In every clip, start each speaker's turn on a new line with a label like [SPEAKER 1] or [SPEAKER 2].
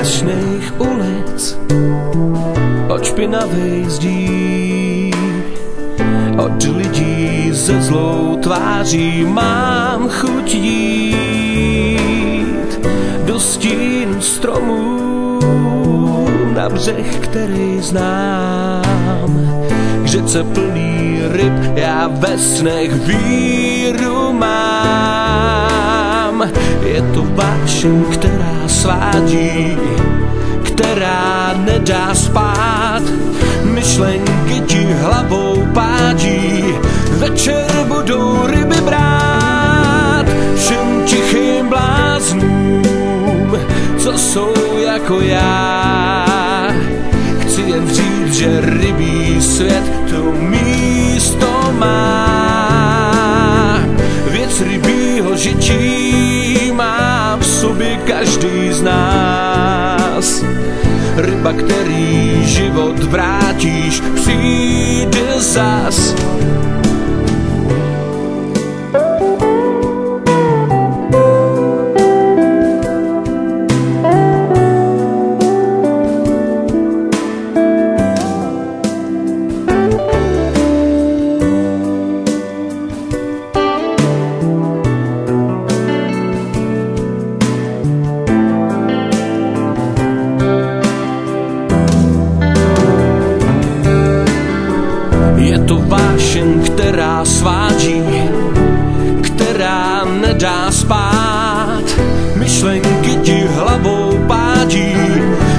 [SPEAKER 1] prašných ulic, od špinavých zdí, od lidí se zlou tváří mám chuť jít do stínu stromů na břeh, který znám. K řece plný ryb já ve snech víru mám. Je to vášeň, která svádí, která nedá spát. Myšlenky ti hlavou pádí, večer budou ryby brát. Všem tichým bláznům, co jsou jako já, chci jen říct, že rybí svět to místo má. Věc rybího žití má v sobě každý z nás. Ryba, který život vrátíš, přijde zas. Je to vášeň, která svádí, která nedá spát. Myšlenky ti hlavou pádí,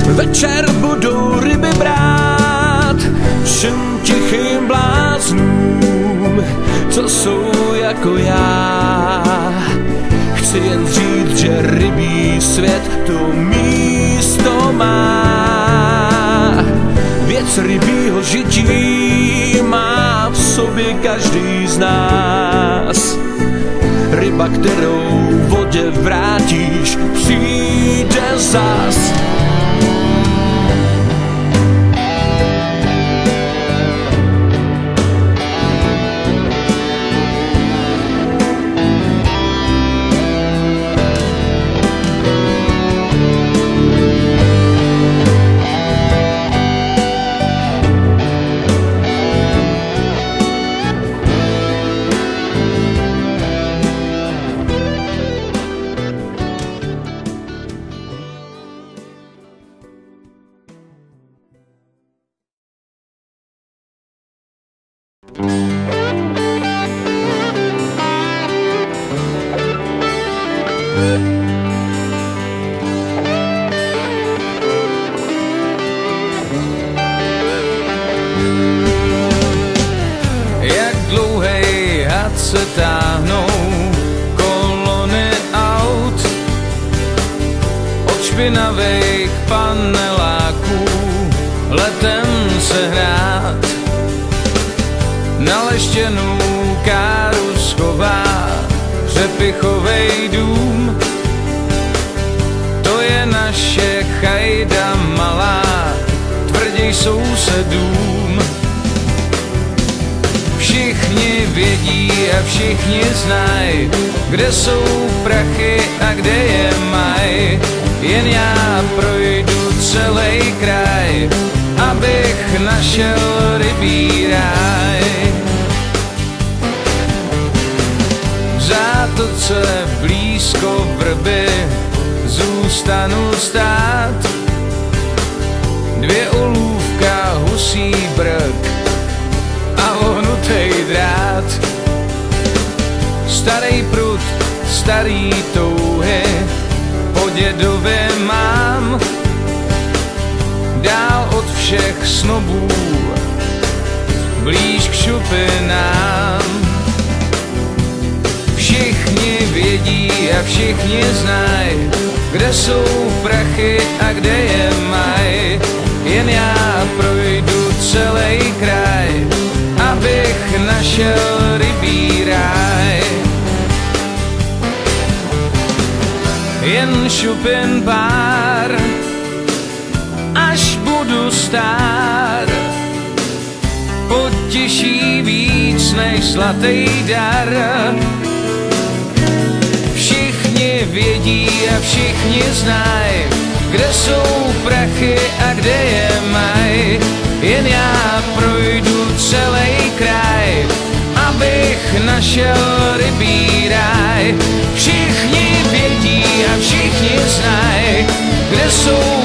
[SPEAKER 1] večer budou ryby brát. Všem tichým bláznům, co jsou jako já, chci jen říct, že rybí svět to místo má. Věc rybího žití má v sobě každý z nás. Ryba, kterou v vodě vrátíš, přijde zas.
[SPEAKER 2] Jak dlouhej had se táhnou kolony aut od špinavých paneláků letem se hrát. Naleštěnou káru schová řepichovej dům. To je naše chajda malá, tvrděj sousedům. Všichni vědí a všichni znají, kde jsou prachy a kde je maj. Jen já projdu celý kraj, abych našel rybí ráj. V zátoce blízko vrby zůstanu stát. Dvě olůvka, husí brk a ohnutej drát. Starý prut, starý touhy po dědově mám. Dál od všech snobů, blíž k šupinám. Všichni vědí a všichni znají, kde jsou prachy a kde je maj. Jen já projdu celý kraj, abych našel rybí ráj. Jen šupin pár, až budu stár. Potěší víc než zlatý dar. Všichni vědí a všichni znají, kde jsou prachy a kde je maj. Jen já projdu celý kraj, abych našel rybí ráj. Všichni vědí a všichni znají, kde jsou